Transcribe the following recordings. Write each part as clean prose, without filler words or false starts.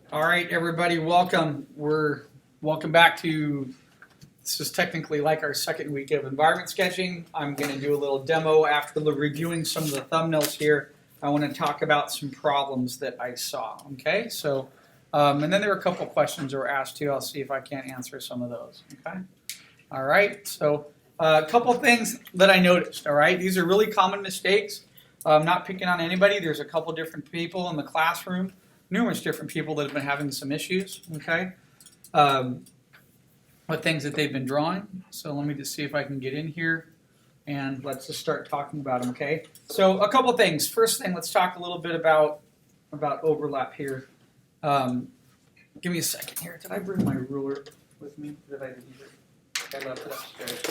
All right, everybody, welcome. Welcome back to, this is technically like our second week of environment sketching. I'm going to do a little demo after reviewing some of the thumbnails here. I want to talk about some problems that I saw, okay? So, and then there were a couple questions that were asked too. I'll see if I can't answer some of those, okay? All right, so a couple things that I noticed, all right? These are really common mistakes. I'm not picking on anybody. There's a couple different people in the classroom, numerous different people that have been having some issues, okay, with things that they've been drawing. So let me just see if I can get in here and let's just start talking about them, okay? So a couple things. First thing, let's talk a little bit about overlap here. Give me a second here. Did I bring my ruler with me? Did I leave it? I left it upstairs.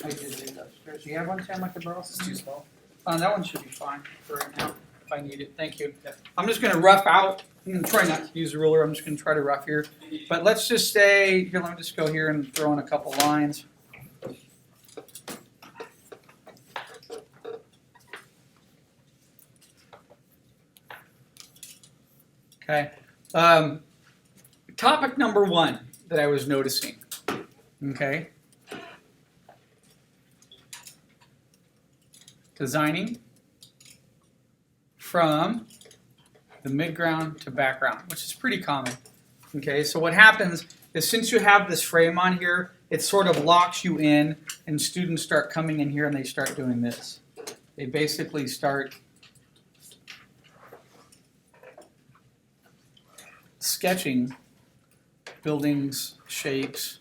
I did leave it upstairs. Do you have one, Sam, I could borrow? It's too small. That one should be fine for right now if I need it. Thank you. I'm just going to rough out. I'm going to try not to use a ruler. I'm just going to try to rough here. But let's just say, here, let me just go here and throw in a couple lines. Okay. Topic number one that I was noticing. Okay. Designing from the midground to background, which is pretty common. Okay, so what happens is since you have this frame on here, it sort of locks you in, and students start coming in here and they start doing this. They basically start sketching buildings, shapes.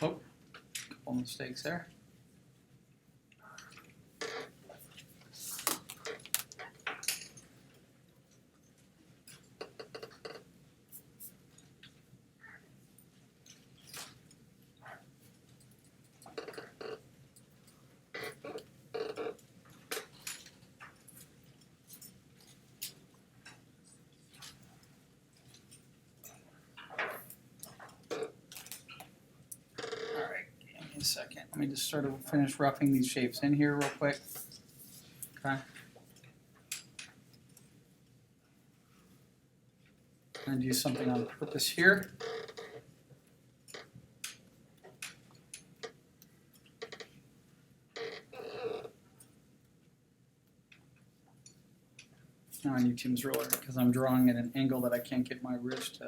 Oh, couple mistakes there. Second. Let me just sort of finish roughing these shapes in here real quick. Okay. I'm going to do something on purpose here. Now I need Tim's ruler because I'm drawing at an angle that I can't get my wrist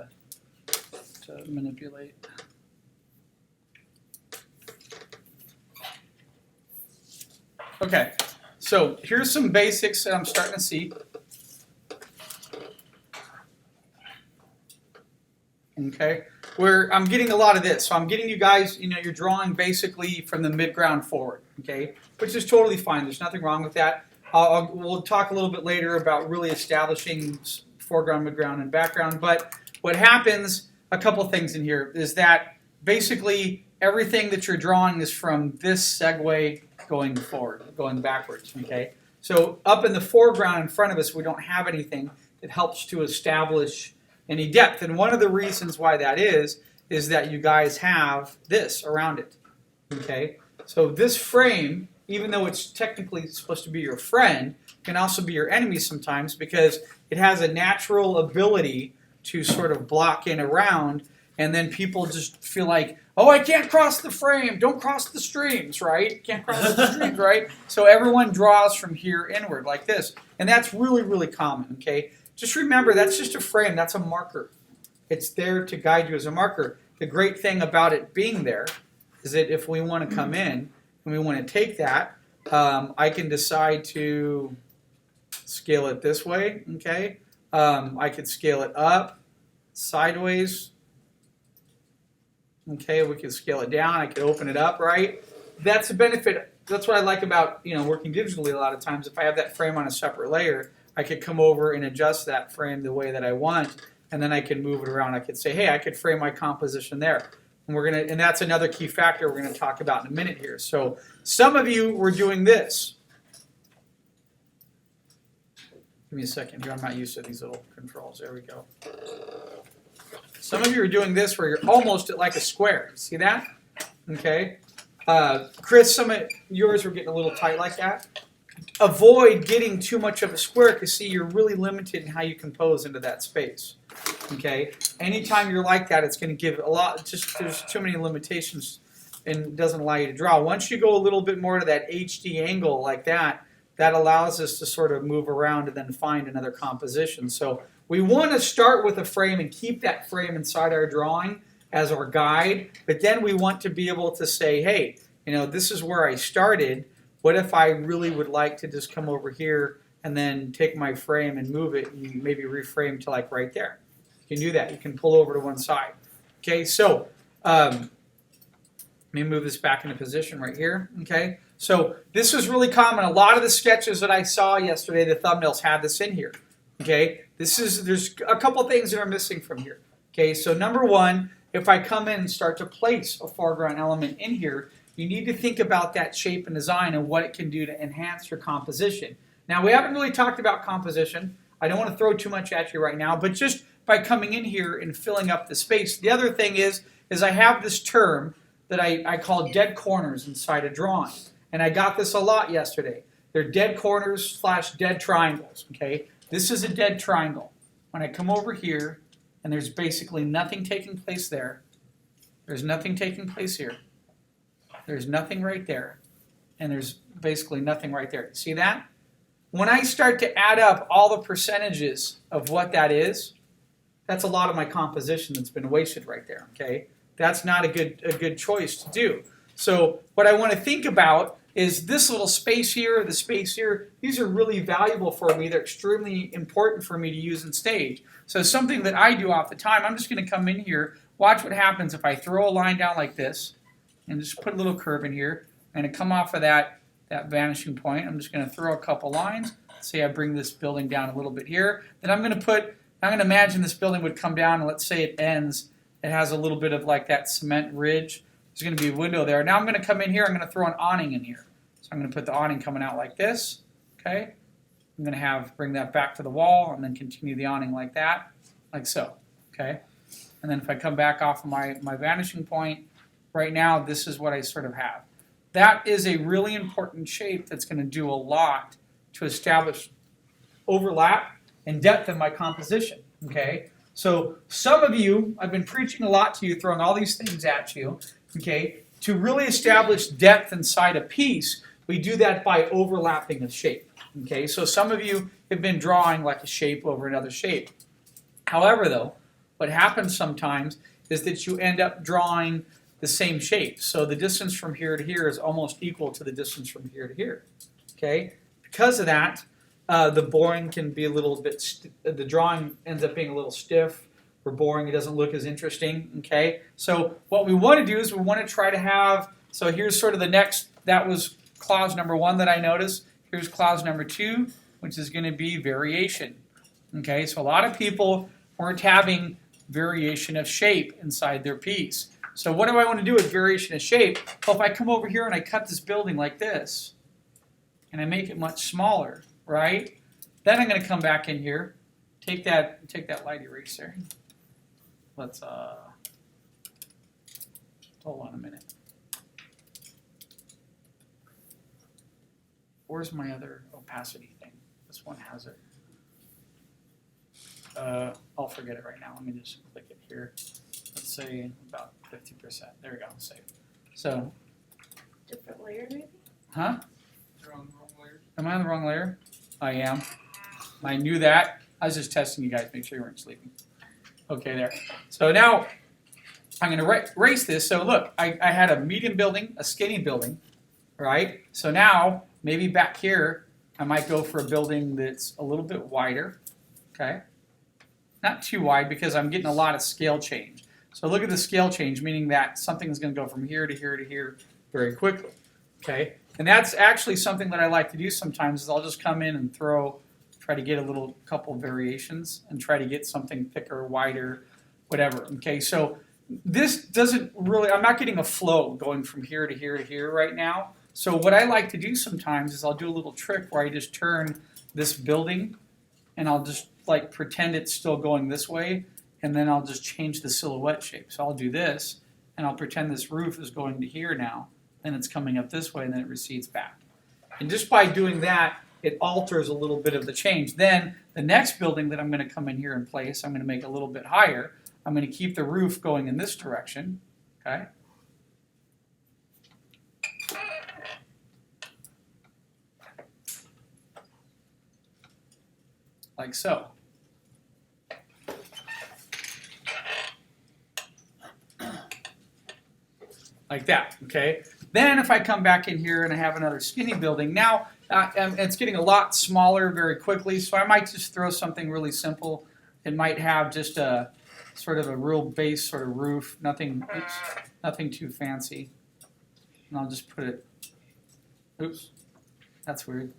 to manipulate. Okay, so here's some basics that I'm starting to see. Okay, where I'm getting a lot of this. So I'm getting you guys, you're drawing basically from the midground forward, okay, which is totally fine. There's nothing wrong with that. We'll talk a little bit later about really establishing foreground, midground, and background. But what happens, a couple things in here, is that basically everything that you're drawing is from this segue going forward, going backwards, okay? So up in the foreground in front of us, we don't have anything that helps to establish any depth. And one of the reasons why that is that you guys have this around it, okay? So this frame, even though it's technically supposed to be your friend, can also be your enemy sometimes because it has a natural ability to sort of block in around, and then people just feel like, oh, I can't cross the frame. Don't cross the streams, right? Can't cross the streams, right? So everyone draws from here inward like this. And that's really, really common, okay? Just remember, that's just a frame. That's a marker. It's there to guide you as a marker. The great thing about it being there is that if we want to come in and we want to take that, I can decide to scale it this way, okay? I could scale it up, sideways. Okay, we can scale it down. I can open it up, right? That's a benefit. That's what I like about working digitally a lot of times. If I have that frame on a separate layer, I could come over and adjust that frame the way that I want, and then I can move it around. I could say, hey, I could frame my composition there. And that's another key factor we're going to talk about in a minute here. So some of you were doing this. Give me a second here. I'm not used to these little controls. There we go. Some of you are doing this where you're almost at like a square. See that? Okay. Chris, some of yours were getting a little tight like that. Avoid getting too much of a square because, see, you're really limited in how you compose into that space. Okay. Anytime you're like that, it's going to give a lot. Just there's too many limitations and it doesn't allow you to draw. Once you go a little bit more to that HD angle like that, that allows us to sort of move around and then find another composition. So we want to start with a frame and keep that frame inside our drawing as our guide, but then we want to be able to say, hey, you know, this is where I started. What if I really would like to just come over here and then take my frame and move it and maybe reframe to like right there? You can do that. You can pull over to one side. Okay, so let me move this back into position right here. Okay, so this was really common. A lot of the sketches that I saw yesterday, the thumbnails had this in here. Okay, there's a couple things that are missing from here. Okay, so number one, if I come in and start to place a foreground element in here, you need to think about that shape and design and what it can do to enhance your composition. Now, we haven't really talked about composition. I don't want to throw too much at you right now, but just by coming in here and filling up the space. The other thing is I have this term that I call dead corners inside a drawing. And I got this a lot yesterday. They're dead corners / dead triangles, okay? This is a dead triangle. When I come over here, and there's basically nothing taking place there. There's nothing taking place here. There's nothing right there. And there's basically nothing right there. See that? When I start to add up all the percentages of what that is, that's a lot of my composition that's been wasted right there, okay? That's not a good choice to do. So what I want to think about is this little space here, the space here. These are really valuable for me. They're extremely important for me to use in stage. So something that I do off the time, I'm just going to come in here, watch what happens if I throw a line down like this, and just put a little curve in here, and come off of that vanishing point. I'm just going to throw a couple lines. Say I bring this building down a little bit here. Then I'm going to imagine this building would come down, and let's say it ends. It has a little bit of like that cement ridge. There's going to be a window there. Now I'm going to come in here. I'm going to throw an awning in here. So I'm going to put the awning coming out like this. Okay. I'm going to bring that back to the wall and then continue the awning like that, like so. Okay. And then if I come back off of my vanishing point, right now this is what I sort of have. That is a really important shape that's going to do a lot to establish overlap and depth in my composition. Okay. So some of you, I've been preaching a lot to you, throwing all these things at you, okay? To really establish depth inside a piece, we do that by overlapping a shape, okay? So some of you have been drawing like a shape over another shape. However, though, what happens sometimes is that you end up drawing the same shape. So the distance from here to here is almost equal to the distance from here to here, okay? Because of that, the boring can be a little bit, the drawing ends up being a little stiff or boring. It doesn't look as interesting, okay? So what we want to do is we want to try to have, so here's sort of the next, that was clause number 1 that I noticed. Here's clause number 2, which is going to be variation, okay? So a lot of people weren't having variation of shape inside their piece. So what do I want to do with variation of shape? Well, if I come over here and I cut this building like this, and I make it much smaller, right? Then I'm going to come back in here, take that light eraser. Let's hold on a minute. Where's my other opacity thing? This one has it. I'll forget it right now. Let me just click it here. Let's say about 50%. There we go. Save. So. Different layer, maybe? Huh? You're on the wrong layer. Am I on the wrong layer? I am. I knew that. I was just testing you guys, make sure you weren't sleeping. Okay, there. So now I'm going to erase this. So look, I had a medium building, a skinny building, right? So now maybe back here I might go for a building that's a little bit wider, okay? Not too wide because I'm getting a lot of scale change. So look at the scale change, meaning that something is going to go from here to here to here very quickly, okay? And that's actually something that I like to do sometimes is I'll just come in and try to get a couple variations and try to get something thicker, wider, whatever. Okay, so this doesn't really, I'm not getting a flow going from here to here to here right now. So what I like to do sometimes is I'll do a little trick where I just turn this building and I'll just like pretend it's still going this way, and then I'll just change the silhouette shape. So I'll do this, and I'll pretend this roof is going to here now, and it's coming up this way, and then it recedes back. And just by doing that, it alters a little bit of the change. Then the next building that I'm going to come in here and place, I'm going to make a little bit higher. I'm going to keep the roof going in this direction, okay? Like so. Like that, okay? Then if I come back in here and I have another skinny building, now it's getting a lot smaller very quickly, so I might just throw something really simple. It might have just a sort of a real base sort of roof, nothing too fancy. And I'll just put it, oops, that's weird.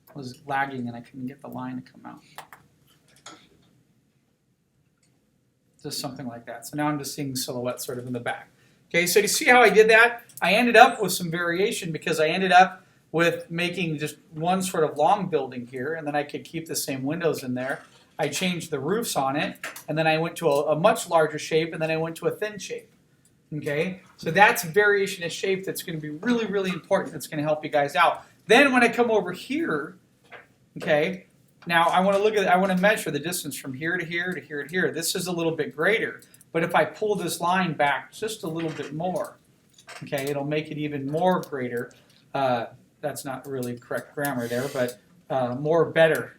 I was lagging and I couldn't get the line to come out. Just something like that. So now I'm just seeing silhouette sort of in the back. Okay, so you see how I did that? I ended up with some variation because I ended up with making just one sort of long building here, and then I could keep the same windows in there. I changed the roofs on it, and then I went to a much larger shape, and then I went to a thin shape. Okay, so that's variation of shape that's going to be really, really important. That's going to help you guys out. Then when I come over here, okay, now I want to look at, I want to measure the distance from here to here to here to here. This is a little bit greater. But if I pull this line back just a little bit more, okay, it'll make it even more greater. That's not really correct grammar there, but more better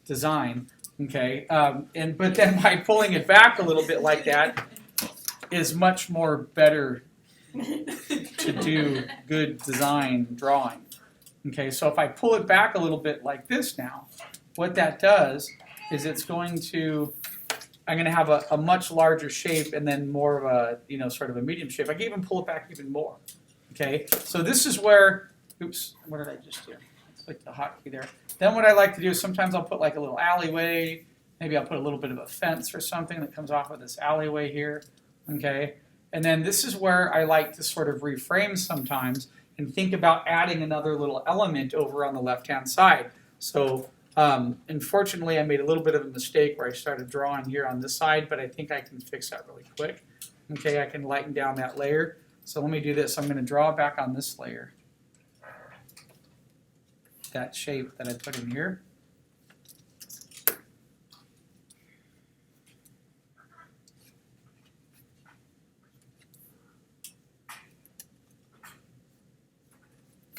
design, okay? But then by pulling it back a little bit like that is much more better to do good design drawing. Okay, so if I pull it back a little bit like this now, what that does is it's going to, I'm going to have a much larger shape and then more of a, you know, sort of a medium shape. I can even pull it back even more. Okay, so this is where, oops, what did I just do? Click the hotkey there. Then what I like to do is sometimes I'll put like a little alleyway. Maybe I'll put a little bit of a fence or something that comes off of this alleyway here. Okay, and then this is where I like to sort of reframe sometimes and think about adding another little element over on the left-hand side. So unfortunately, I made a little bit of a mistake where I started drawing here on this side, but I think I can fix that really quick. Okay, I can lighten down that layer. So let me do this. I'm going to draw back on this layer that shape that I put in here.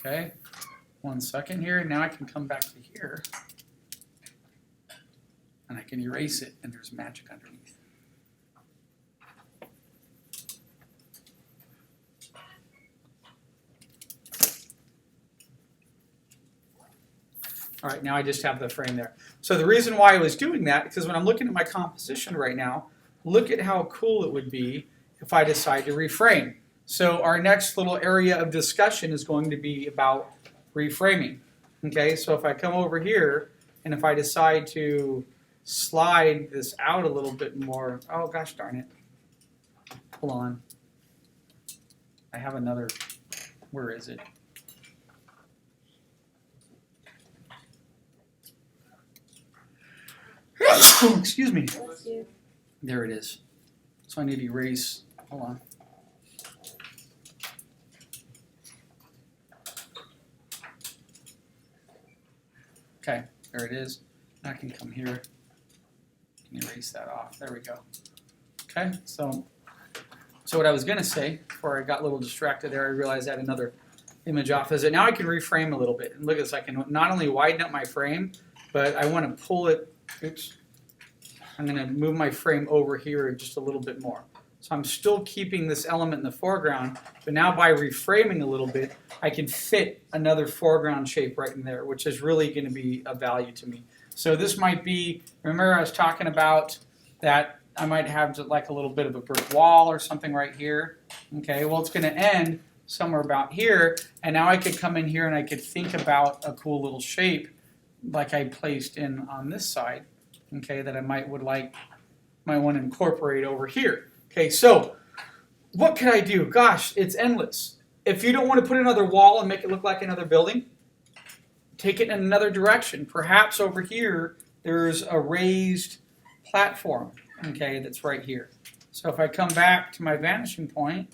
Okay, 1 second here. Now I can come back to here. And I can erase it, and there's magic underneath. All right, now I just have the frame there. So the reason why I was doing that, because when I'm looking at my composition right now, look at how cool it would be if I decide to reframe. So our next little area of discussion is going to be about reframing. Okay, so if I come over here, and if I decide to slide this out a little bit more, oh gosh darn it, hold on. I have another, where is it? Excuse me. There it is. So I need to erase, hold on. Okay, there it is. I can come here and erase that off. There we go. Okay, so what I was going to say, before I got a little distracted there, I realized I had another image off. Is that now I can reframe a little bit. And look at this, I can not only widen up my frame, but I want to pull it, oops, I'm going to move my frame over here just a little bit more. So I'm still keeping this element in the foreground, but now by reframing a little bit, I can fit another foreground shape right in there, which is really going to be of value to me. So this might be, remember I was talking about that I might have like a little bit of a brick wall or something right here. Okay, well it's going to end somewhere about here, and now I could come in here and I could think about a cool little shape like I placed in on this side, okay, that I might want to incorporate over here. Okay, so what could I do? Gosh, it's endless. If you don't want to put another wall and make it look like another building, take it in another direction. Perhaps over here there's a raised platform, okay, that's right here. So if I come back to my vanishing point,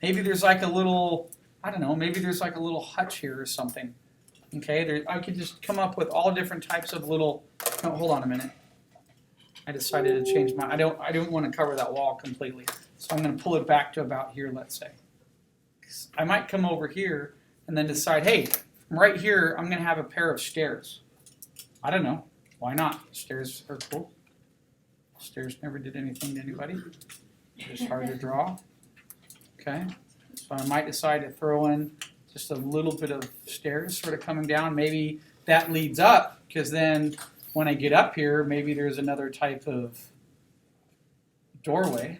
maybe there's like a little, I don't know, maybe there's like a little hutch here or something. Okay, I could just come up with all different types of little, no, hold on a minute. I decided to change my, I don't want to cover that wall completely. So I'm going to pull it back to about here, let's say. I might come over here and then decide, hey, from right here, I'm going to have a pair of stairs. I don't know. Why not? Stairs are cool. Stairs never did anything to anybody. Just hard to draw. Okay. So I might decide to throw in just a little bit of stairs sort of coming down. Maybe that leads up, because then when I get up here, maybe there's another type of doorway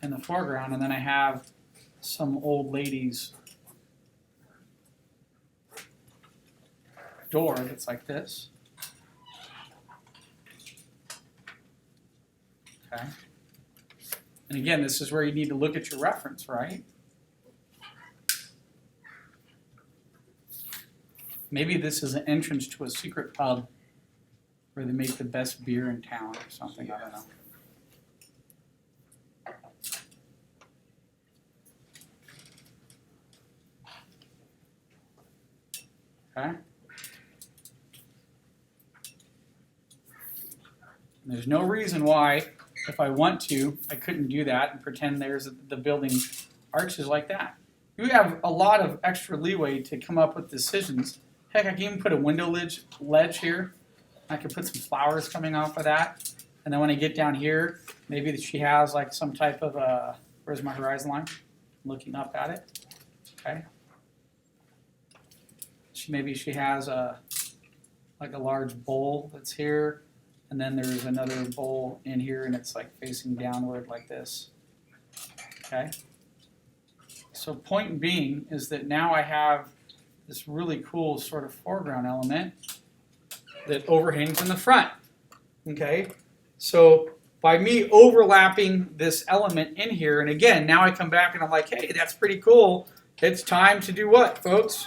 in the foreground, and then I have some old lady's door that's like this. Okay. And again, this is where you need to look at your reference, right? Maybe this is an entrance to a secret pub where they make the best beer in town or something. I don't know. Okay. And there's no reason why, if I want to, I couldn't do that and pretend there's the building arches like that. You have a lot of extra leeway to come up with decisions. Heck, I can even put a window ledge here. I could put some flowers coming off of that. And then when I get down here, maybe she has like some type of where's my horizon line? Looking up at it. Okay. Maybe she has like a large bowl that's here, and then there's another bowl in here, and it's like facing downward like this. Okay. So point being is that now I have this really cool sort of foreground element that overhangs in the front. Okay. So by me overlapping this element in here, and again, now I come back and I'm like, hey, that's pretty cool. It's time to do what, folks?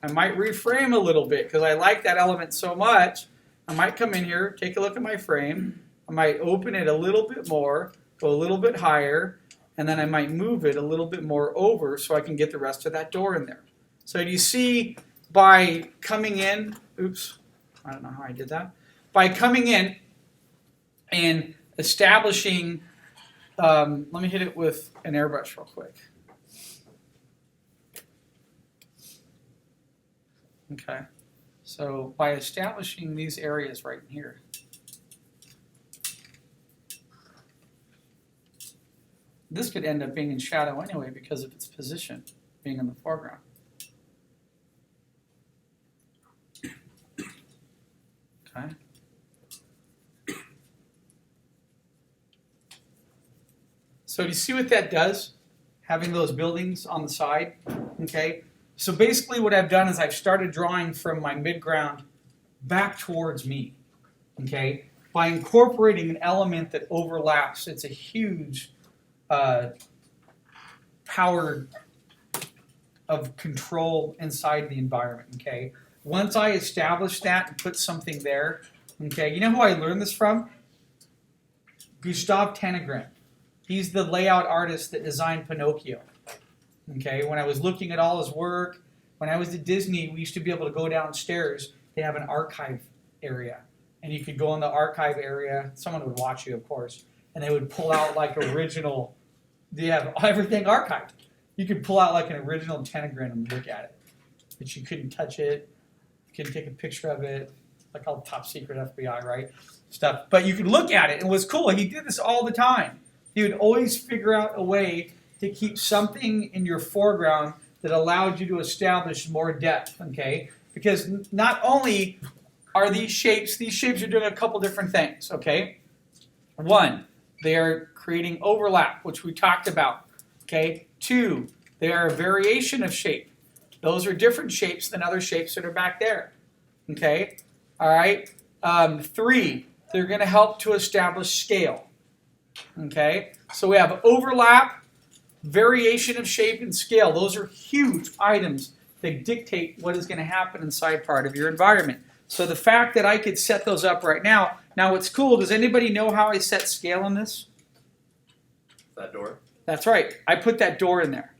I might reframe a little bit because I like that element so much. I might come in here, take a look at my frame. I might open it a little bit more, go a little bit higher, and then I might move it a little bit more over so I can get the rest of that door in there. So do you see by coming in, oops, I don't know how I did that. By coming in and establishing, let me hit it with an airbrush real quick. Okay, so by establishing these areas right in here, this could end up being in shadow anyway because of its position being in the foreground. Okay. So do you see what that does? Having those buildings on the side, okay? So basically what I've done is I've started drawing from my midground back towards me, okay? By incorporating an element that overlaps, it's a huge power of control inside the environment, okay? Once I establish that and put something there, okay, you know who I learned this from? Gustav Tanegren. He's the layout artist that designed Pinocchio. Okay, when I was looking at all his work, when I was at Disney, we used to be able to go downstairs. They have an archive area, and you could go in the archive area. Someone would watch you, of course, and they would pull out like original. They have everything archived. You could pull out like an original Tanegren and look at it, but you couldn't touch it. You couldn't take a picture of it, like all top secret FBI, right? Stuff. But you could look at it. It was cool. He did this all the time. He would always figure out a way to keep something in your foreground that allowed you to establish more depth, okay? Because not only are these shapes are doing a couple different things, okay? One, they are creating overlap, which we talked about, okay? Two, they are a variation of shape. Those are different shapes than other shapes that are back there, okay? All right? Three, they're going to help to establish scale, okay? So we have overlap, variation of shape and scale. Those are huge items that dictate what is going to happen inside part of your environment. So the fact that I could set those up right now. Now what's cool, does anybody know how I set scale on this? That door? That's right. I put that door in there.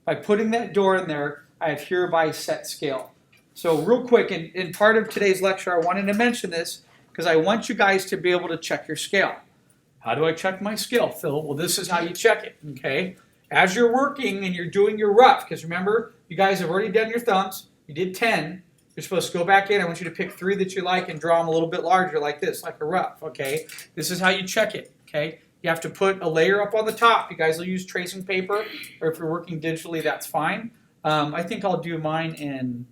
By putting that door in there, I have hereby set scale. So real quick, in part of today's lecture, I wanted to mention this because I want you guys to be able to check your scale. How do I check my scale, Phil? Well, this is how you check it, okay? As you're working and you're doing your rough, because remember, you guys have already done your thumbs. You did 10. You're supposed to go back in. I want you to pick 3 that you like and draw them a little bit larger like this, like a rough, okay? This is how you check it, okay? You have to put a layer up on the top. You guys will use tracing paper, or if you're working digitally, that's fine. I think I'll do mine in,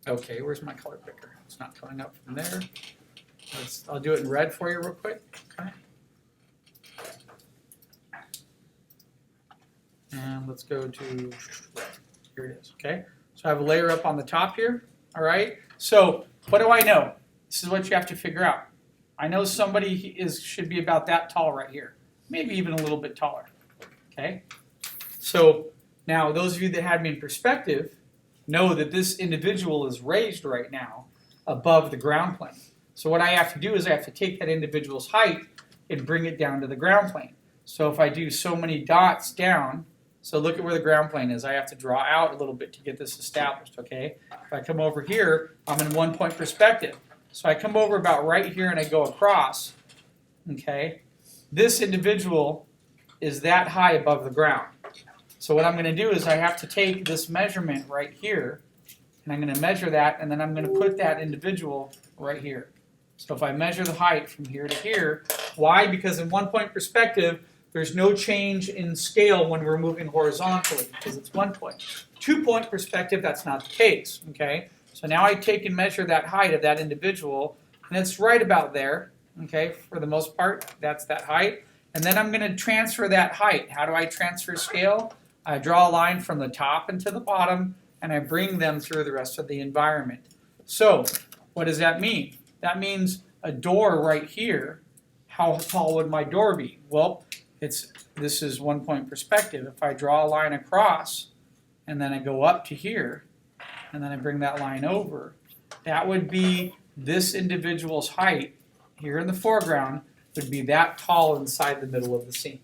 okay, where's my color picker? It's not coming up from there. I'll do it in red for you real quick, okay? And let's go to red. Here it is, okay? So I have a layer up on the top here, all right? So what do I know? This is what you have to figure out. I know somebody should be about that tall right here, maybe even a little bit taller, okay? So now those of you that had me in perspective know that this individual is raised right now above the ground plane. So what I have to do is I have to take that individual's height and bring it down to the ground plane. So if I do so many dots down, so look at where the ground plane is. I have to draw out a little bit to get this established, okay? If I come over here, I'm in 1-point perspective. So I come over about right here and I go across, okay? This individual is that high above the ground. So what I'm going to do is I have to take this measurement right here, and I'm going to measure that, and then I'm going to put that individual right here. So if I measure the height from here to here, why? Because in 1-point perspective, there's no change in scale when we're moving horizontally, because it's 1 point. 2-point perspective, that's not the case, okay? So now I take and measure that height of that individual, and it's right about there, okay? For the most part, that's that height. And then I'm going to transfer that height. How do I transfer scale? I draw a line from the top and to the bottom, and I bring them through the rest of the environment. So what does that mean? That means a door right here. How tall would my door be? Well, this is 1-point perspective. If I draw a line across, and then I go up to here, and then I bring that line over, that would be this individual's height here in the foreground would be that tall inside the middle of the scene.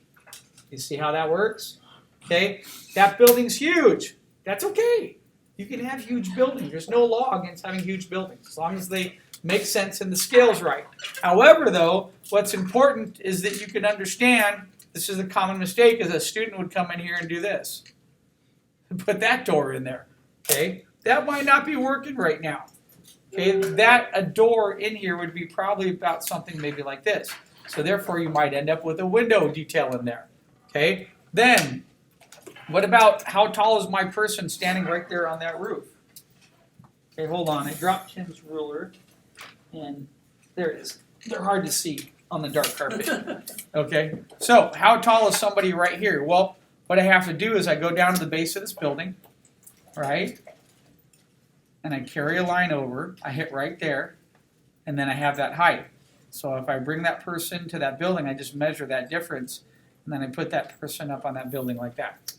You see how that works? Okay, that building's huge. That's okay. You can have huge buildings. There's no law against having huge buildings as long as they make sense and the scale's right. However, though, what's important is that you can understand, this is a common mistake, is a student would come in here and do this. Put that door in there. Okay, that might not be working right now. Okay, a door in here would be probably about something maybe like this. So therefore, you might end up with a window detail in there. Okay, then what about how tall is my person standing right there on that roof? Okay, hold on. I dropped Tim's ruler, and there it is. They're hard to see on the dark carpet. Okay, so how tall is somebody right here? Well, what I have to do is I go down to the base of this building, right? And I carry a line over. I hit right there, and then I have that height. So if I bring that person to that building, I just measure that difference, and then I put that person up on that building like that.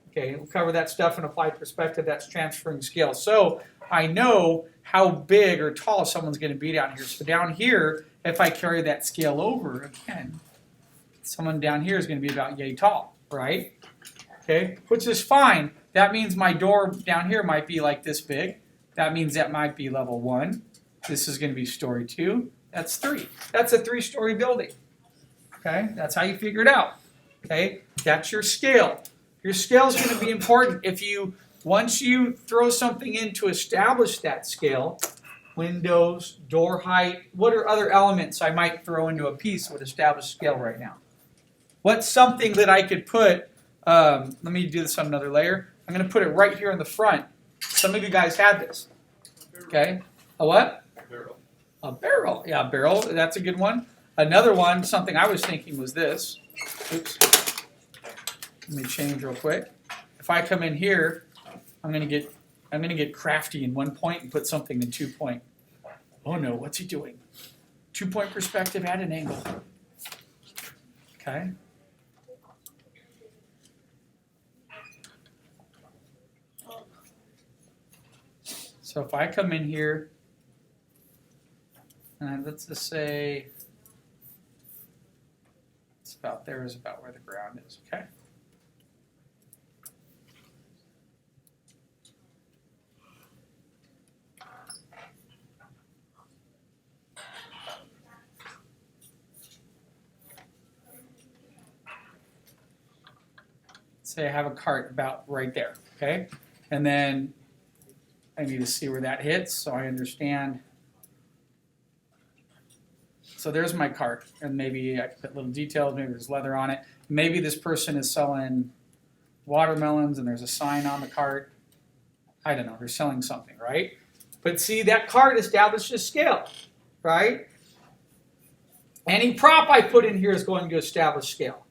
Okay, we'll cover that stuff in applied perspective. That's transferring scale. So I know how big or tall someone's going to be down here. So down here, if I carry that scale over again, someone down here is going to be about yay tall, right? Okay, which is fine. That means my door down here might be like this big. That means that might be level 1. This is going to be story 2. That's 3. That's a 3-story building. Okay, that's how you figure it out. Okay, that's your scale. Your scale is going to be important. Once you throw something in to establish that scale, windows, door height, what are other elements I might throw into a piece that would establish scale right now? What's something that I could put, let me do this on another layer. I'm going to put it right here in the front. Some of you guys had this. Okay, a what? Barrel. A barrel. Yeah, a barrel. That's a good one. Another one, something I was thinking was this. Oops. Let me change real quick. If I come in here, I'm gonna get crafty in 1 point and put something in 2 point. Oh no, what's he doing? 2 point perspective at an angle. Okay. So if I come in here, and let's just say it's about there is about where the ground is, okay? Say I have a cart about right there, okay? And then I need to see where that hits so I understand. So there's my cart, and maybe I can put little details, maybe there's leather on it. Maybe this person is selling watermelons and there's a sign on the cart. I don't know, they're selling something, right? But see, that cart establishes scale, right? Any prop I put in here is going to establish scale,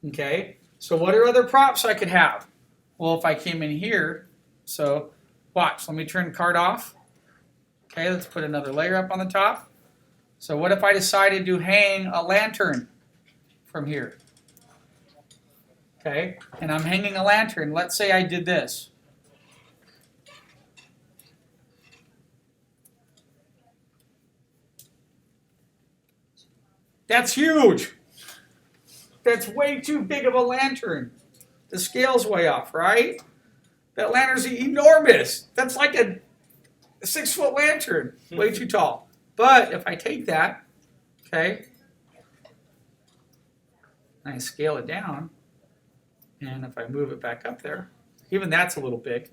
okay? So what are other props I could have? Well, if I came in here, so watch, let me turn cart off. Okay, let's put another layer up on the top. So what if I decided to hang a lantern from here? Okay, and I'm hanging a lantern. Let's say I did this. That's huge. That's way too big of a lantern. The scale's way off, right? That lantern's enormous. That's like a 6-foot lantern, way too tall. But if I take that, okay, and I scale it down, and if I move it back up there, even that's a little big.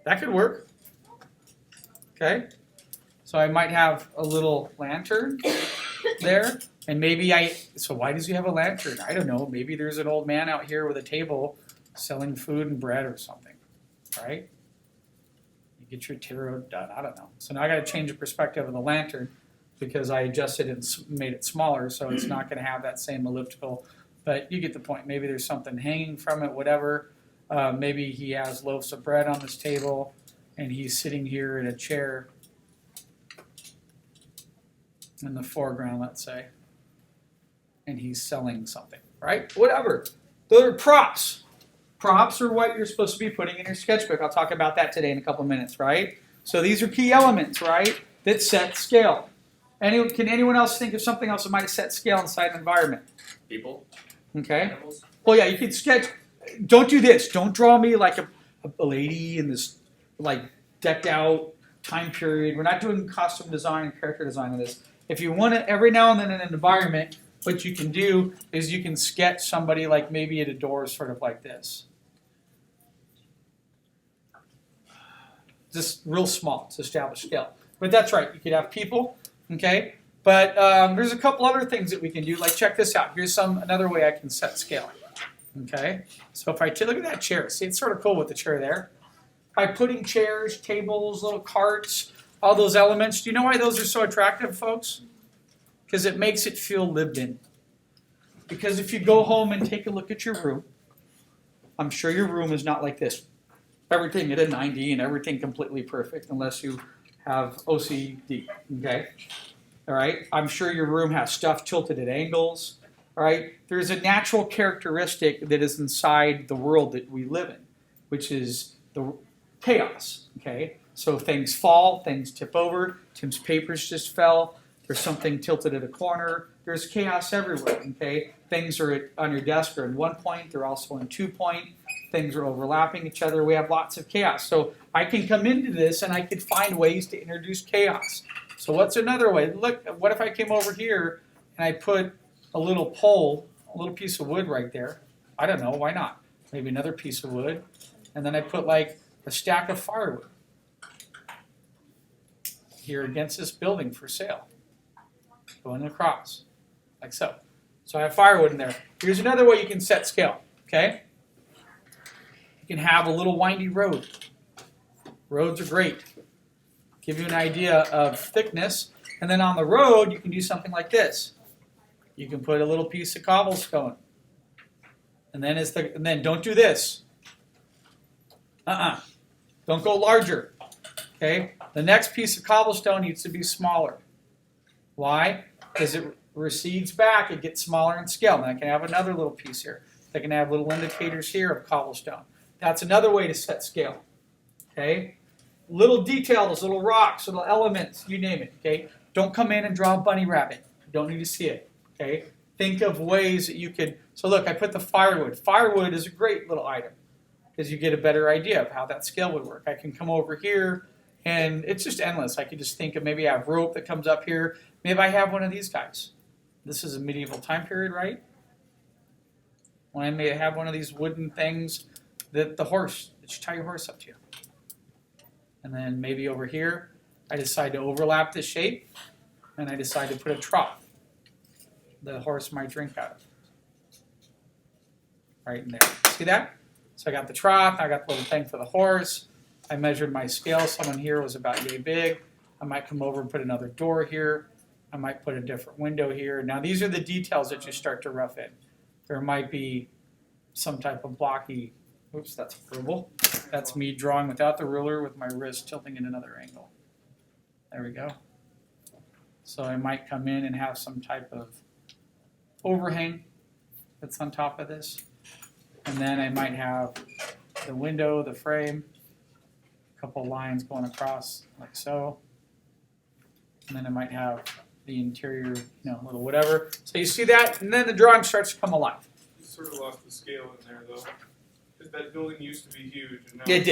That could work. Okay, so I might have a little lantern there, and maybe so why does he have a lantern? I don't know, maybe there's an old man out here with a table selling food and bread or something, right? You get your tarot done, I don't know. So now I gotta change the perspective of the lantern because I adjusted it and made it smaller, so it's not gonna have that same elliptical, but you get the point. Maybe there's something hanging from it, whatever. Maybe he has loaves of bread on this table and he's sitting here in a chair in the foreground, let's say, and he's selling something, right? Whatever. Those are props. Props are what you're supposed to be putting in your sketchbook. I'll talk about that today in a couple minutes, right? So these are key elements, right, that set scale. Can anyone else think of something else that might have set scale inside an environment? People. Okay. Animals. Well, yeah, you could sketch. Don't do this. Don't draw me like a lady in this like decked out time period. We're not doing costume design and character design in this. If you want to, every now and then in an environment, what you can do is you can sketch somebody like maybe at a door sort of like this. Just real small to establish scale. But that's right, you could have people, okay? But there's a couple other things that we can do, like check this out. Here's another way I can set scale, okay? So if I look at that chair, see it's sort of cool with the chair there. By putting chairs, tables, little carts, all those elements, do you know why those are so attractive, folks? Because it makes it feel lived in. Because if you go home and take a look at your room, I'm sure your room is not like this. Everything at a 90 and everything completely perfect unless you have OCD, okay? All right, I'm sure your room has stuff tilted at angles, all right? There's a natural characteristic that is inside the world that we live in, which is the chaos, okay? So things fall, things tip over, Tim's papers just fell, there's something tilted at a corner, there's chaos everywhere, okay? Things are on your desk are in 1 point, they're also in 2 point, things are overlapping each other, we have lots of chaos. So I can come into this and I could find ways to introduce chaos. So what's another way? Look, what if I came over here and I put a little pole, a little piece of wood right there? I don't know, why not? Maybe another piece of wood. And then I put like a stack of firewood here against this building for sale. Going across, like so. So I have firewood in there. Here's another way you can set scale, okay? You can have a little windy road. Roads are great. Give you an idea of thickness. And then on the road, you can do something like this. You can put a little piece of cobblestone. And then don't do this. Don't go larger. Okay? The next piece of cobblestone needs to be smaller. Why? Because it recedes back, it gets smaller in scale. And I can have another little piece here. I can have little indicators here of cobblestone. That's another way to set scale. Okay? Little details, little rocks, little elements, you name it. Okay? Don't come in and draw a bunny rabbit. You don't need to see it. Okay? Think of ways that you could. So look, I put the firewood. Firewood is a great little item because you get a better idea of how that scale would work. I can come over here, and it's just endless. I could just think of maybe I have rope that comes up here. Maybe I have one of these guys. This is a medieval time period, right? When I may have one of these wooden things that you tie your horse up to. And then maybe over here, I decide to overlap the shape, and I decide to put a trough the horse might drink out of. Right in there. See that? So I got the trough, I got the little thing for the horse. I measured my scale. Someone here was about yay big. I might come over and put another door here. I might put a different window here. Now these are the details that you start to rough in. There might be some type of blocky, oops, that's horrible. That's me drawing without the ruler with my wrist tilting in another angle. There we go. So I might come in and have some type of overhang that's on top of this. And then I might have the window, the frame, a couple lines going across like so. And then I might have the interior, little whatever. So you see that, and then the drawing starts to come alive. You sort of lost the scale in there, though. Because that building used to be huge. And now It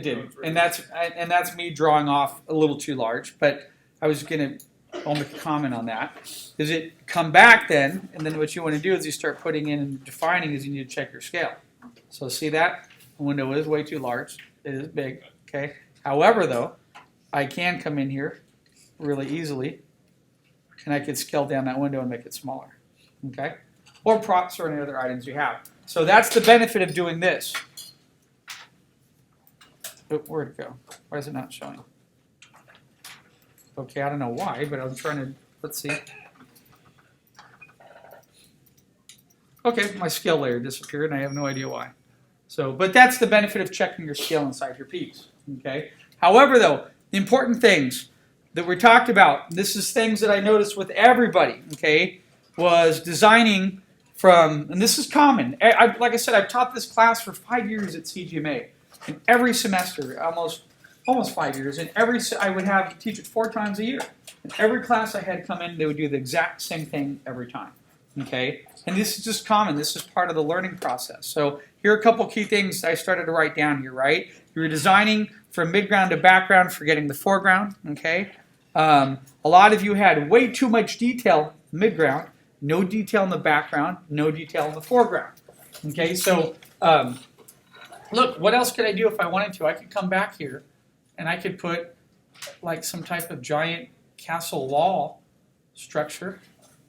did. And that's me drawing off a little too large. But I was going to I'll make a comment on that. Does it come back then, and then what you want to do is you start putting in and defining is you need to check your scale. So see that? The window is way too large. It is big. Okay. However, though, I can come in here really easily, and I could scale down that window and make it smaller. Okay? Or props or any other items you have. So that's the benefit of doing this. Oh, where'd it go? Why is it not showing? Okay, I don't know why, but I'm trying to, let's see. Okay, my scale layer disappeared, and I have no idea why. So, but that's the benefit of checking your scale inside your piece. Okay. However, though, the important things that we talked about, this is things that I noticed with everybody. Okay, was designing from, and this is common. Like I said, I've taught this class for 5 years at CGMA, and every semester, almost 5 years, and I would have teach it 4 times a year. And every class I had come in, they would do the exact same thing every time. Okay, and this is just common. This is part of the learning process. So here are a couple key things I started to write down here. Right, you were designing from midground to background, forgetting the foreground. Okay, a lot of you had way too much detail midground, no detail in the background, no detail in the foreground. Okay, so look, what else could I do if I wanted to? I could come back here, and I could put like some type of giant castle wall structure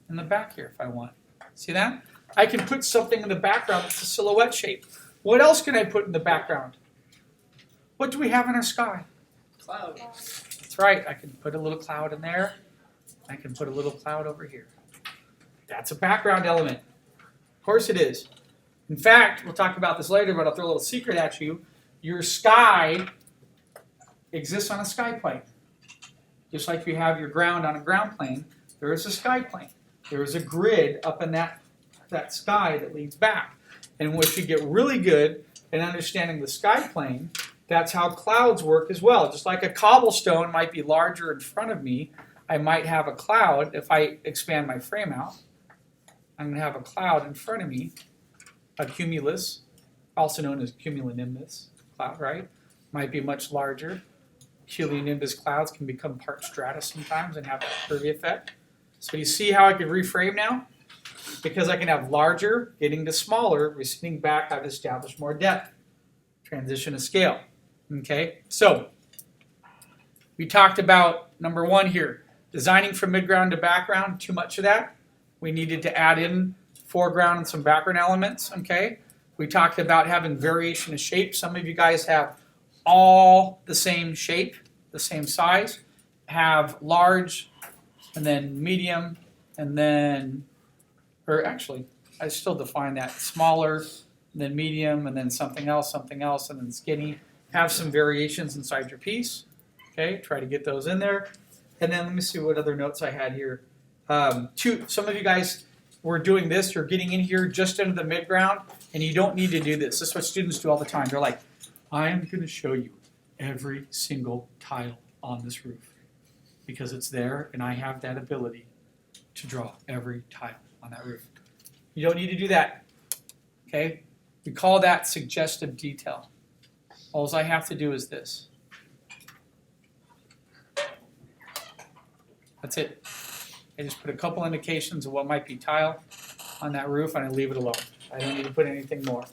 in the back here if I want. See that? I can put something in the background that's a silhouette shape. What else can I put in the background? What do we have in our sky? Cloud. That's right. I can put a little cloud in there. I can put a little cloud over here. That's a background element. Of course it is. In fact, we'll talk about this later, but I'll throw a little secret at you. Your sky exists on a sky plane. Just like you have your ground on a ground plane, there is a sky plane. There is a grid up in that sky that leads back. And once you get really good at understanding the sky plane, that's how clouds work as well. Just like a cobblestone might be larger in front of me, I might have a cloud. If I expand my frame out, I'm going to have a cloud in front of me, a cumulus, also known as cumulonimbus cloud, right? Might be much larger. Cumulonimbus clouds can become part stratus sometimes and have that curvy effect. So you see how I could reframe now? Because I can have larger, getting to smaller, receding back, I've established more depth. Transition of scale. Okay, so we talked about number 1 here, designing from midground to background, too much of that. We needed to add in foreground and some background elements, okay? We talked about having variation of shape. Some of you guys have all the same shape, the same size, have large, and then medium, and then, or actually, I still define that, smaller, and then medium, and then something else, and then skinny. Have some variations inside your piece. Okay, try to get those in there. And then let me see what other notes I had here. Some of you guys were doing this, you're getting in here just into the midground, and you don't need to do this. This is what students do all the time. They're like, I am going to show you every single tile on this roof because it's there and I have that ability to draw every tile on that roof. You don't need to do that, okay? We call that suggestive detail. All I have to do is this. That's it. I just put a couple indications of what might be tile on that roof and I leave it alone. I don't need to put anything more.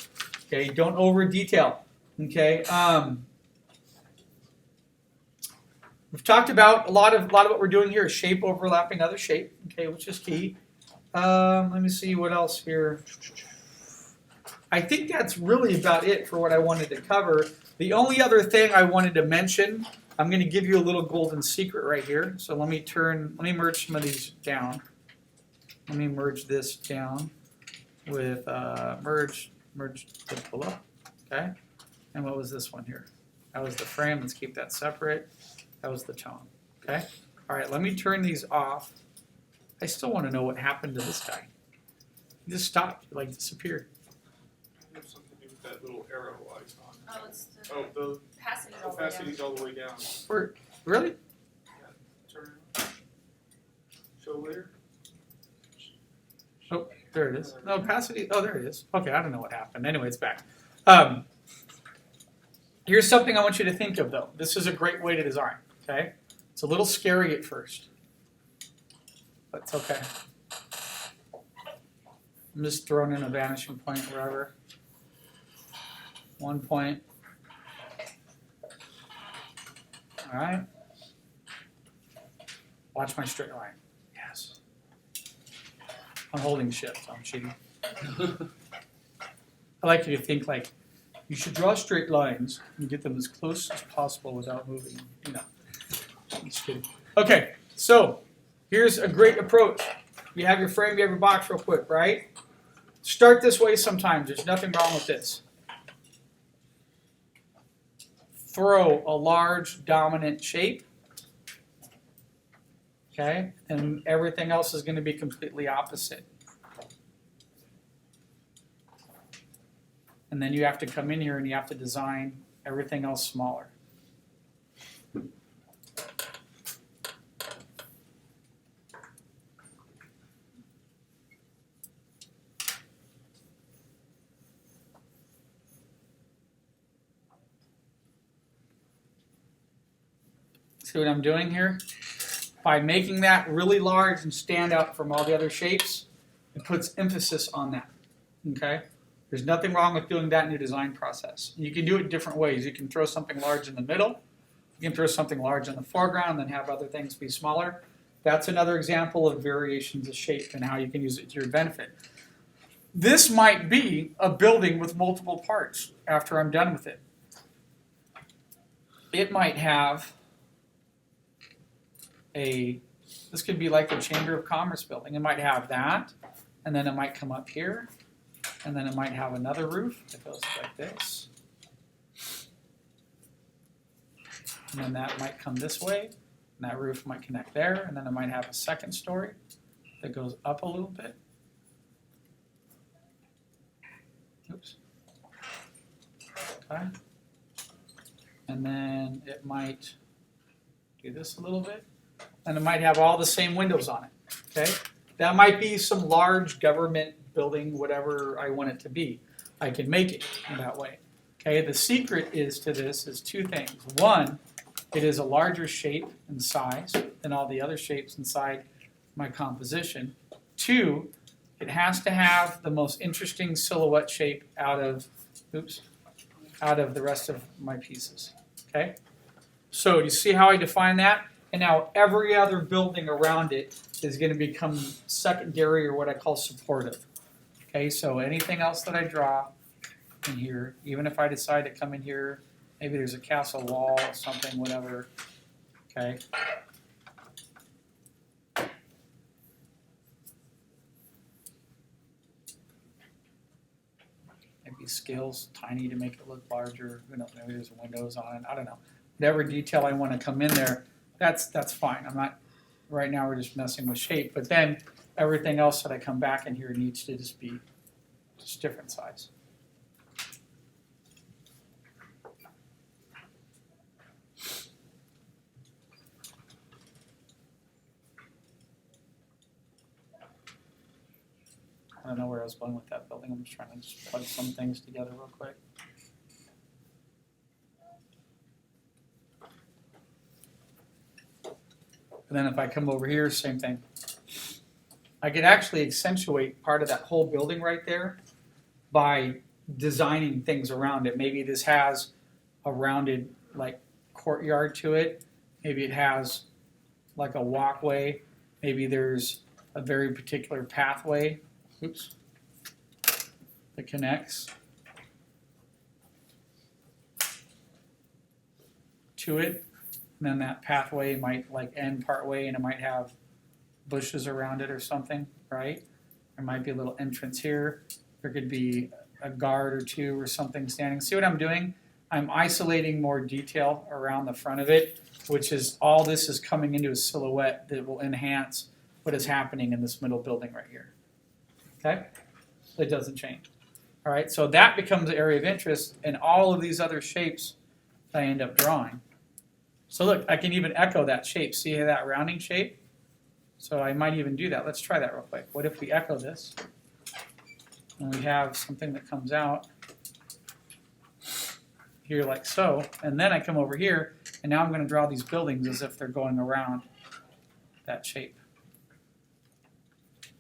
Okay, don't over detail. Okay. We've talked about a lot of what we're doing here is shape overlapping other shape, okay, which is key. Let me see what else here. I think that's really about it for what I wanted to cover. The only other thing I wanted to mention, I'm going to give you a little golden secret right here. So let me merge some of these down. Let me merge this down with merge the below. Okay. And what was this one here? That was the frame. Let's keep that separate. That was the tone. Okay. All right. Let me turn these off. I still want to know what happened to this guy. He just stopped. He like disappeared. I have something to do with that little arrow icon. Oh, it's the Oh, the opacity all the way down. opacity's all the way down. Or really? Turn it on. Show later. Oh, there it is. No opacity. Oh, there it is. Okay, I don't know what happened. Anyway, it's back. Here's something I want you to think of, though. This is a great way to design. Okay, it's a little scary at first, but it's okay. I'm just throwing in a vanishing point wherever. 1 point. All right. Watch my straight line. Yes. I'm holding shift, so I'm cheating. I like you to think like you should draw straight lines and get them as close as possible without moving. You know. I'm just kidding. Okay, so here's a great approach. You have your frame, you have your box real quick, right? Start this way sometimes. There's nothing wrong with this. Throw a large dominant shape. Okay, and everything else is going to be completely opposite. And then you have to come in here and you have to design everything else smaller. See what I'm doing here? By making that really large and stand out from all the other shapes, it puts emphasis on that. Okay? There's nothing wrong with doing that in your design process. You can do it different ways. You can throw something large in the middle. You can throw something large in the foreground and then have other things be smaller. That's another example of variations of shape and how you can use it to your benefit. This might be a building with multiple parts after I'm done with it. It might have this could be like the Chamber of Commerce building. It might have that, and then it might come up here, and then it might have another roof that goes like this. And then that might come this way, and that roof might connect there, and then it might have a second story that goes up a little bit. Oops. Okay. And then it might do this a little bit. And it might have all the same windows on it, okay? That might be some large government building, whatever I want it to be. I can make it in that way, okay? The secret is to this is two things. One, it is a larger shape and size than all the other shapes inside my composition. Two, it has to have the most interesting silhouette shape out of the rest of my pieces, okay? So do you see how I define that? And now every other building around it is going to become secondary or what I call supportive. Okay, so anything else that I draw in here, even if I decide to come in here, maybe there's a castle wall, something, whatever. Okay. Maybe scale's tiny to make it look larger. Who knows? Maybe there's windows on it. I don't know. Whatever detail I want to come in there. That's fine. I'm not, right now we're just messing with shape, but then everything else that I come back in here needs to just be just different size. I don't know where I was going with that building. I'm just trying to just plug some things together real quick. And then if I come over here, same thing. I could actually accentuate part of that whole building right there by designing things around it. Maybe this has a rounded like courtyard to it. Maybe it has like a walkway. Maybe there's a very particular pathway, oops, that connects to it. And then that pathway might like end part way and it might have bushes around it or something, right? There might be a little entrance here. There could be a guard or two or something standing. See what I'm doing? I'm isolating more detail around the front of it, which is all this is coming into a silhouette that will enhance what is happening in this middle building right here. Okay? It doesn't change. All right, so that becomes an area of interest in all of these other shapes that I end up drawing. So look, I can even echo that shape. See that rounding shape? So I might even do that. Let's try that real quick. What if we echo this? And we have something that comes out here like so. And then I come over here, and now I'm going to draw these buildings as if they're going around that shape.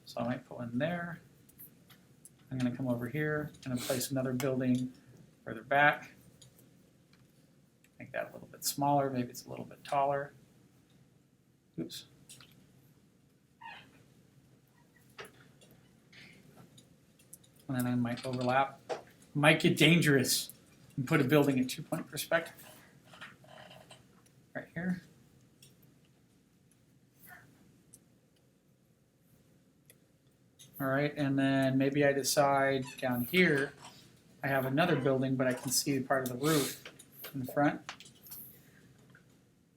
So I might put one there. I'm going to come over here and place another building further back. Make that a little bit smaller. Maybe it's a little bit taller. Oops. And then I might overlap. Might get dangerous and put a building in 2-point perspective. Right here. All right, and then maybe I decide down here I have another building, but I can see part of the roof in the front.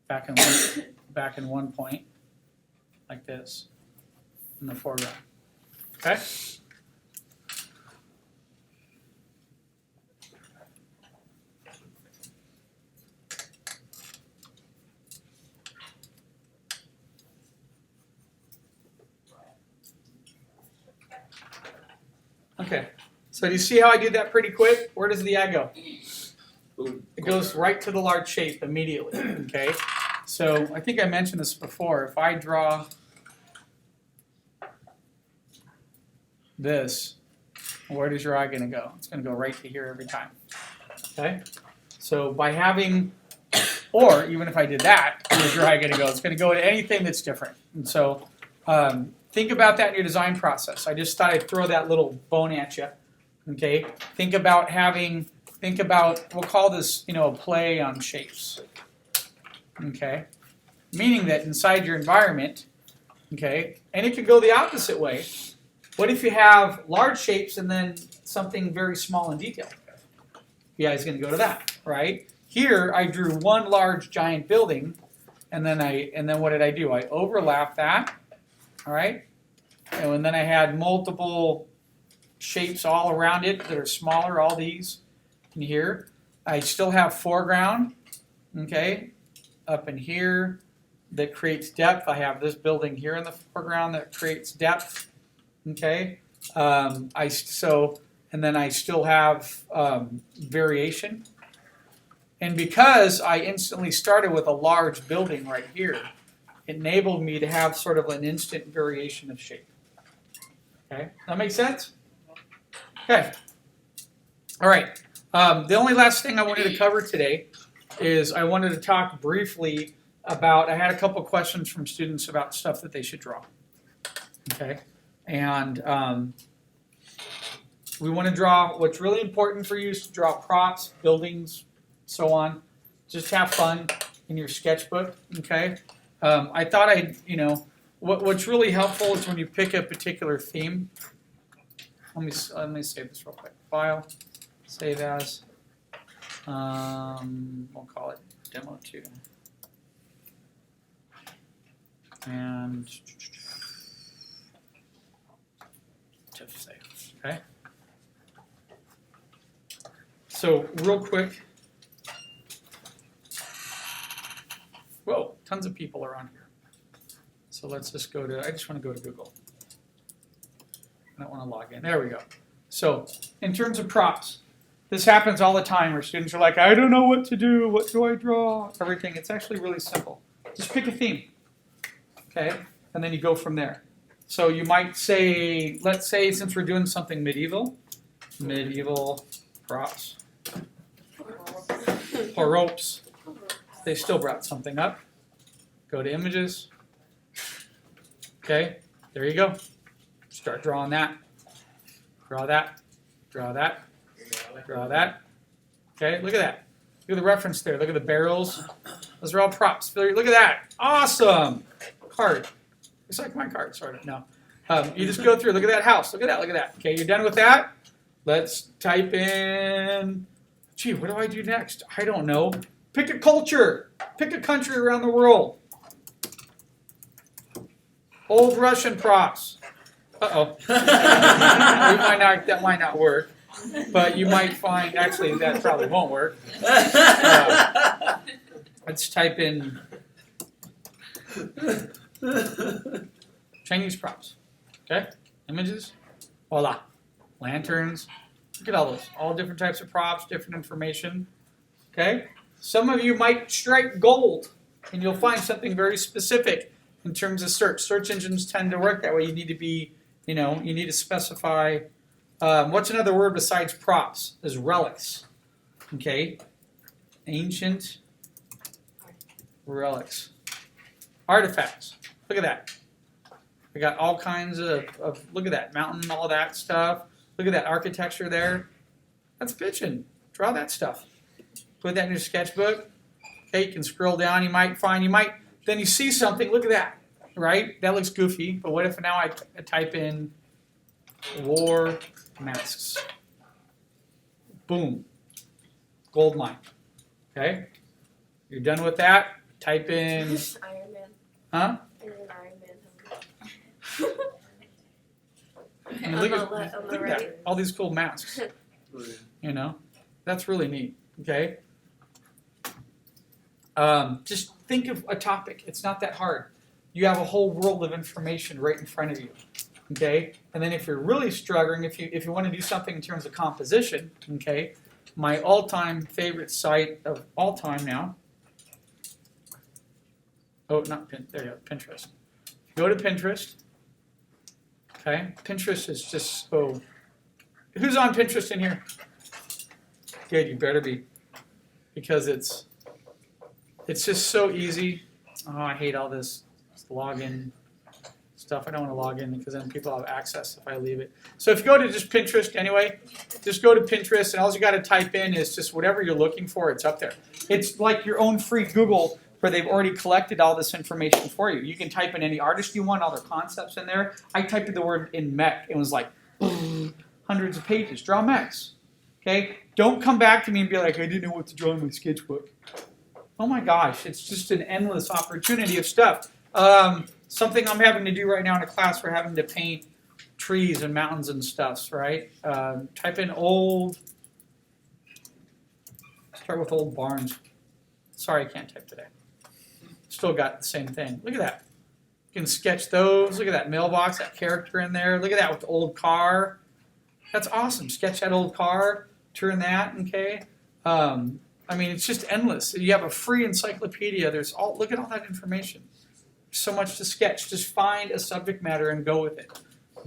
Back in one point, like this, in the foreground. Okay? Okay, so do you see how I did that pretty quick? Where does the eye go? It goes right to the large shape immediately, okay? So I think I mentioned this before. If I draw this, where does your eye going to go? It's going to go right to here every time, okay? So by having, or even if I did that, where's your eye going to go? It's going to go to anything that's different. And so think about that in your design process. I just thought I'd throw that little bone at you, okay? Think about, we'll call this, a play on shapes, okay? Meaning that inside your environment, okay, and it could go the opposite way. What if you have large shapes and then something very small in detail? The eye's going to go to that, right? Here, I drew one large giant building, and then what did I do? I overlapped that, all right? And then I had multiple shapes all around it that are smaller, all these in here. I still have foreground, okay, up in here that creates depth. I have this building here in the foreground that creates depth, okay. And then I still have variation. And because I instantly started with a large building right here, it enabled me to have sort of an instant variation of shape. Okay, that makes sense? Okay. All right. The only last thing I wanted to cover today is I wanted to talk briefly about, I had a couple questions from students about stuff that they should draw. Okay. And we want to draw, what's really important for you is to draw props, buildings, so on. Just have fun in your sketchbook, okay? I thought what's really helpful is when you pick a particular theme. Let me save this real quick. File, save as, we'll call it Demo 2. And TIFF save, okay? So real quick, whoa, tons of people are on here. So let's just go to, I just want to go to Google. I don't want to log in. There we go. So, in terms of props, this happens all the time where students are like, I don't know what to do. What do I draw? Everything. It's actually really simple. Just pick a theme. Okay? And then you go from there. So you might say, let's say since we're doing something medieval props. Or ropes. They still brought something up. Go to images. Okay, there you go. Start drawing that. Draw that. Draw that. Draw that. Okay, look at that. Look at the reference there. Look at the barrels. Those are all props. Look at that. Awesome. Card. It's like my card, sort of. No. You just go through. Look at that house. Look at that. Look at that. Okay, you're done with that. Let's type in. Gee, what do I do next? I don't know. Pick a culture. Pick a country around the world. Old Russian props. Uh-oh. That might not work. But you might find, actually, that probably won't work. Let's type in Chinese props. Okay? Images. Voila. Lanterns. Look at all those. All different types of props, different information. Okay? Some of you might strike gold, and you'll find something very specific in terms of search. Search engines tend to work that way. You need to be, you need to specify. What's another word besides props? Is relics. Okay? Ancient relics. Artifacts. Look at that. We got all kinds of look at that mountain, all that stuff. Look at that architecture there. That's bitchin'. Draw that stuff. Put that in your sketchbook. Okay, you can scroll down. Then you see something. Look at that, right? That looks goofy. But what if now I type in war masks? Boom. Gold mine. Okay? You're done with that. Type in. Iron Man. Huh? Iron Man. And look at On the that. right. All these cool masks. That's really neat. Okay? Just think of a topic. It's not that hard. You have a whole world of information right in front of you. Okay? And then if you're really struggling, if you want to do something in terms of composition, okay, my all-time favorite site of all time now. Oh, not there you go, Pinterest. Go to Pinterest. Okay? Pinterest is just so. Who's on Pinterest in here? Good, you better be. Because it's just so easy. Oh, I hate all this login stuff. I don't want to log in because then people have access if I leave it. So if you go to just Pinterest anyway, just go to Pinterest and all you got to type in is just whatever you're looking for, it's up there. It's like your own free Google where they've already collected all this information for you. You can type in any artist you want, all their concepts in there. I typed in the word in mech. It was like hundreds of pages. Draw mechs. Okay? Don't come back to me and be like, I didn't know what to draw in my sketchbook. Oh my gosh, it's just an endless opportunity of stuff. Something I'm having to do right now in a class, we're having to paint trees and mountains and stuff, right? Type in old, start with old barns. Sorry, I can't type today. Still got the same thing. Look at that. You can sketch those. Look at that mailbox, that character in there. Look at that with the old car. That's awesome. Sketch that old car, turn that, okay? It's just endless. You have a free encyclopedia. Look at all that information. There's so much to sketch. Just find a subject matter and go with it.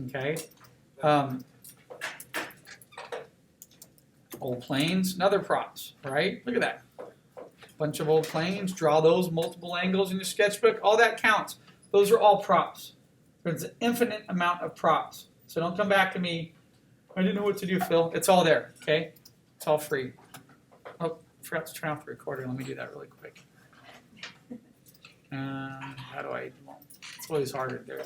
Okay? Old planes, another props, right? Look at that. Bunch of old planes. Draw those multiple angles in your sketchbook. All that counts. Those are all props. There's an infinite amount of props. So don't come back to me. I didn't know what to do, Phil. It's all there. Okay? It's all free. Oh, forgot to turn off the recorder. Let me do that really quick. How do I? It's always harder there.